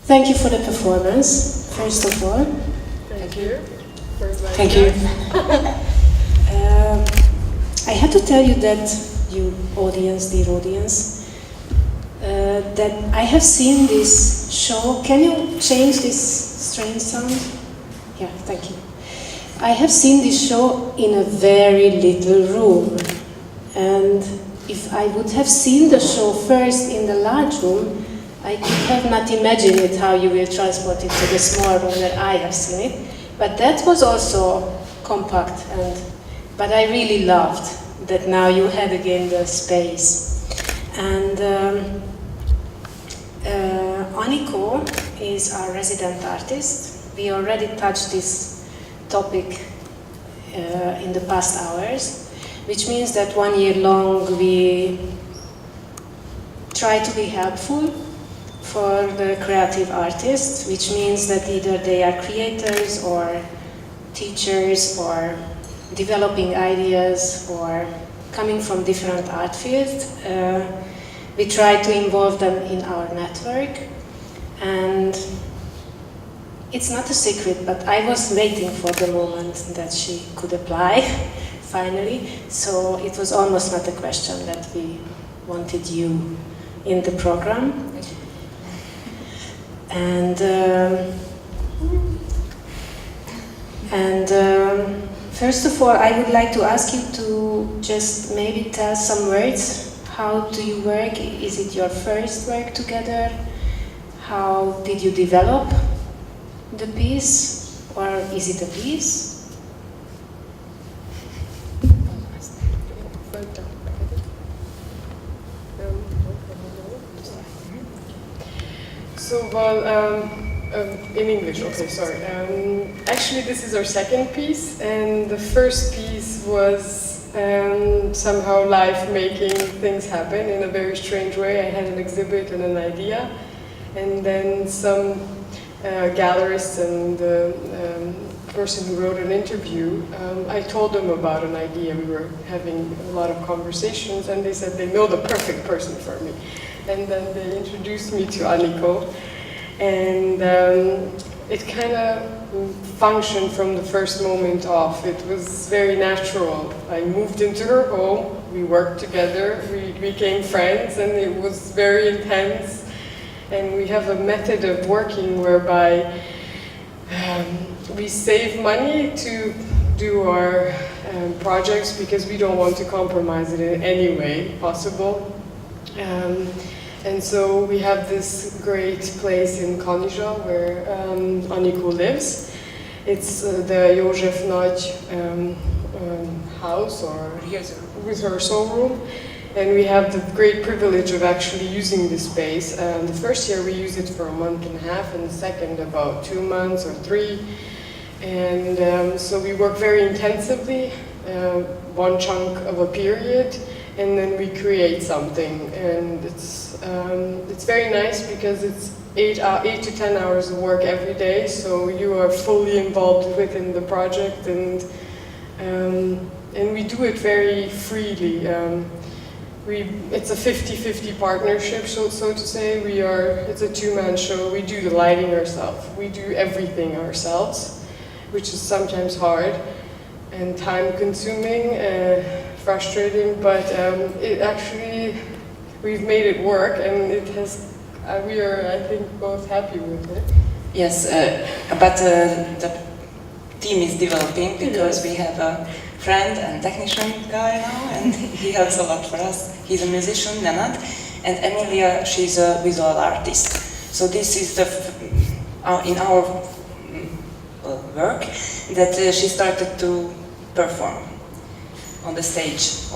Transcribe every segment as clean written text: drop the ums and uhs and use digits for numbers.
Thank you for the performance, first of all. Thank you. Thank you. I had to tell you that, you audience, dear audience, that I have seen this show. Can you change this strange sound? Yeah, thank you. I have seen this show in a very little room, and if I would have seen the show first in the large room, I could have not imagined it, how you will transport it to the small room that I have seen it. But that was also compact, but I really loved that now you had again the space. And Anikó is our resident artist. We already touched this topic in the past hours, which means that 1 year long we try to be helpful for the creative artists, which means that either they are creators or teachers or developing ideas or coming from different art fields. We try to involve them in our network, and it's not a secret, but I was waiting for the moment that she could apply, finally, so it was almost not a question that we wanted you in the program. First of all, I would like to ask you to just maybe tell some words. How do you work? Is it your first work together? How did you develop the piece? Or is it a piece? So, well, in English, okay, sorry. Actually, this is our second piece, and the first piece was somehow life making things happen in a very strange way. I had an exhibit and an idea, and then some gallerist and the person who wrote an interview, I told them about an idea. We were having a lot of conversations, and they said they know the perfect person for me. And then they introduced me to Anikó, and it kind of functioned from the first moment off. It was very natural. I moved into her home, we worked together, we became friends, and it was very intense. And we have a method of working whereby we save money to do our projects because we don't want to compromise it in any way possible. And so we have this great place in Kanizsa where Anikó lives. It's the József Nagy house, or rehearsal room. And we have the great privilege of actually using this space. The first year we used it for a month and a half, and the second about 2 months or 3. And so we work very intensively, one chunk of a period, and then we create something. And it's very nice because it's 8 to 10 hours of work every day, so you are fully involved within the project, and we do it very freely. It's a 50-50 partnership, so to say. It's a two-man show. We do the lighting ourselves. We do everything ourselves, which is sometimes hard and time-consuming, frustrating, but it actually, we've made it work, and it has. We are, I think, both happy with it. Yes, but the team is developing because we have a friend and technician guy now, and he helps a lot for us. He's a musician, Nenad, and Emilia, she's a visual artist. So this is in our work that she started to perform on the stage.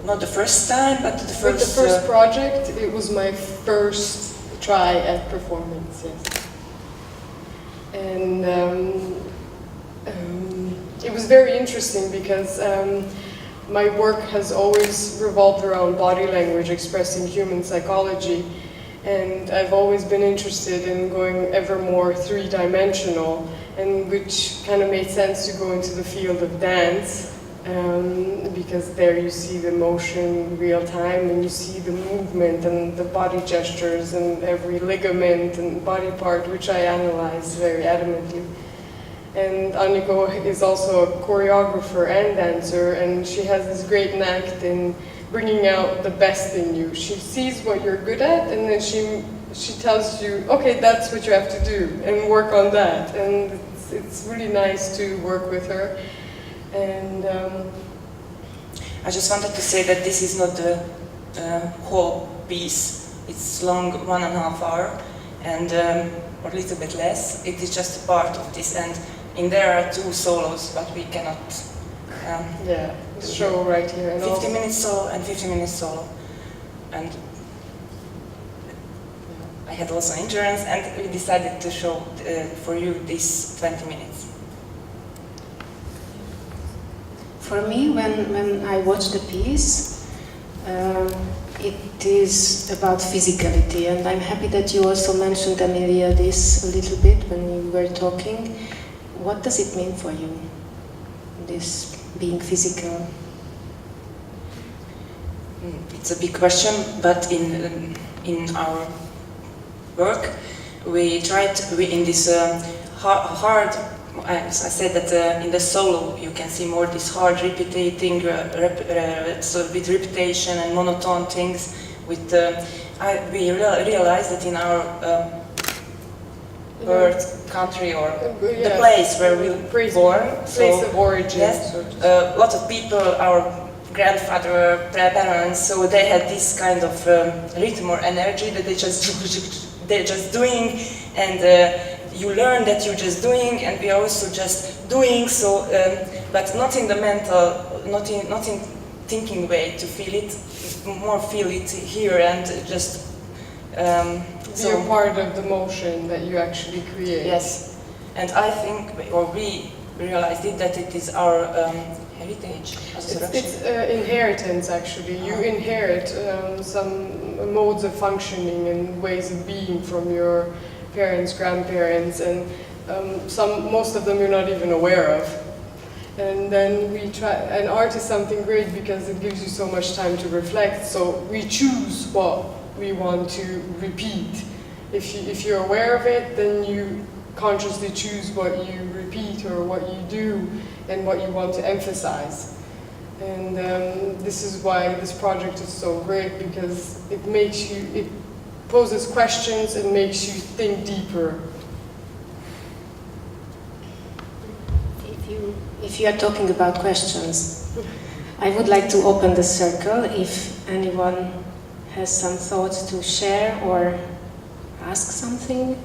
Not the first time, but the first... With the first project, it was my first try at performance, yes. And it was very interesting because my work has always revolved around body language, expressing human psychology. And I've always been interested in going ever more three-dimensional, and which kind of made sense to go into the field of dance. because there you see the motion real time, and you see the movement and the body gestures and every ligament and body part, which I analyze very adamantly. And Anikó is also a choreographer and dancer, and she has this great knack in bringing out the best in you. She sees what you're good at, and then she tells you, okay, that's what you have to do, and work on that. And it's really nice to work with her. And I just wanted to say that this is not the whole piece. It's long, 1.5 hours, and or a little bit less. It is just a part of this, and in there are 2 solos, but we cannot. Yeah, show right here. And 50 minutes solo and 50 minutes solo, and I had also insurance, and we decided to show for you this 20 minutes. For me, when I watch the piece, it is about physicality, and I'm happy that you also mentioned, Emilia, this a little bit when you were talking. What does it mean for you, this being physical? It's a big question, but in our work, we tried in this hard. I said that in the solo you can see more this hard repeating, so with repetition and monotone things. With we realized that in our birth country or the place where we were born, place of origin. Yes, a lot of people, our grandfather, parents, so they had this kind of rhythm or energy that they're just doing, and you learn that you're just doing, and we are also just doing. So, but not in the mental, not in thinking way to feel it, more feel it here and just. Be a part of the motion that you actually create. Yes, and I think, or we realized it, that it is our heritage. It's inheritance, actually. You inherit some modes of functioning and ways of being from your parents, grandparents, and most of them you're not even aware of. And then we try, and art is something great because it gives you so much time to reflect, so we choose what we want to repeat. If you're aware of it, then you consciously choose what you repeat or what you do and what you want to emphasize. And this is why this project is so great, because it poses questions and makes you think deeper. If you are talking about questions, I would like to open the circle if anyone has some thoughts to share or ask something.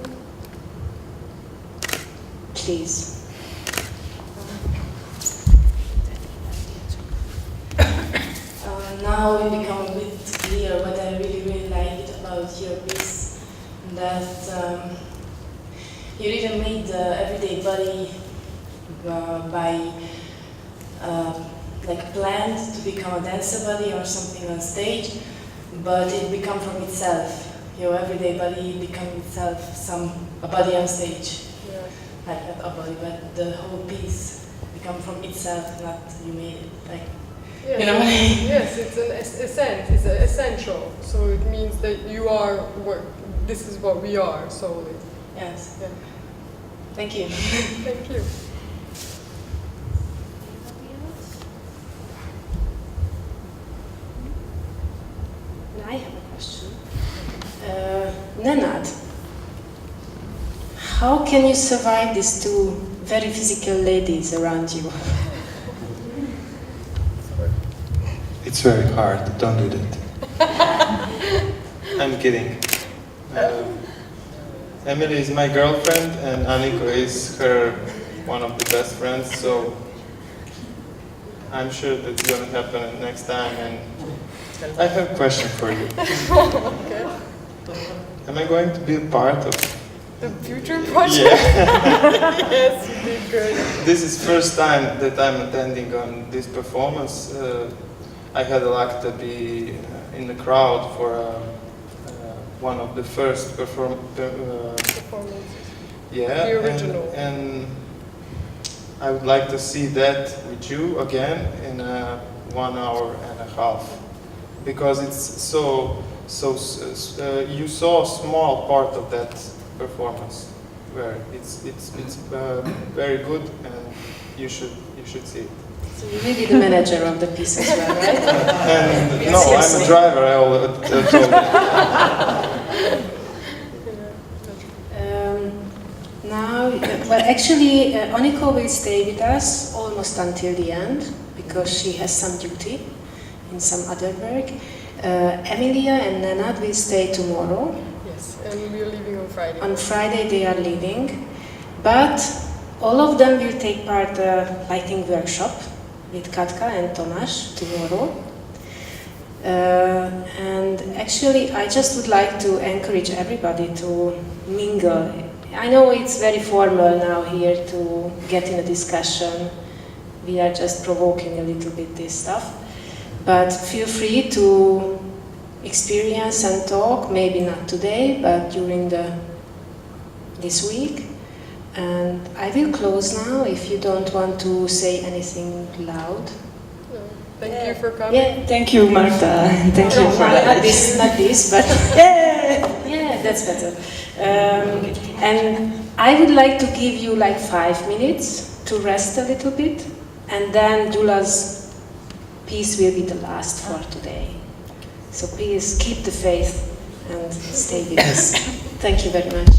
Please. Now it becomes a bit clear what I really liked about your piece, that you didn't make the everyday body by like planned to become a dancer body or something on stage, but it become from itself. Your everyday body become itself a body on stage. Yeah. Like not a body, but the whole piece become from itself, not you made it. Like, yes, you know what I mean? Yes, it's it's essential. So it means that you are this is what we are solely. Yes. Yeah. Thank you. Thank you. I have a question. Nenad, how can you survive these 2 very physical ladies around you? It's very hard, don't do that. I'm kidding. Emily is my girlfriend and Anikó is her one of the best friends, so I'm sure that's going to happen next time. And I have a question for you. Okay. Am I going to be a part of The future project? Yeah. Yes, you did good. This is first time that I'm attending on this performance. I had the luck to be in the crowd for one of the first Performances. yeah, The original. and I would like to see that with you again in 1 hour and a half, because it's you saw a small part of that performance where it's very good, and you should see it. So you will be the manager of the piece as well, right? And no, I'm a driver. I told you. Now, well, actually, Anikó will stay with us almost until the end because she has some duty in some other work. Emilia and Nenad will stay tomorrow. Yes, and we are leaving on Friday. On Friday they are leaving, but all of them will take part in the lighting workshop with Katka and Tomáš tomorrow. And actually, I just would like to encourage everybody to mingle. I know it's very formal now here to get in a discussion. We are just provoking a little bit this stuff. But feel free to experience and talk, maybe not today, but during this week. And I will close now if you don't want to say anything loud. Thank you for coming. Yeah, thank you, Marta. Thank you for that. Not this, but yeah, that's better. And I would like to give you like 5 minutes to rest a little bit, and then Gyula's piece will be the last for today. So please keep the faith and stay with us. Thank you very much.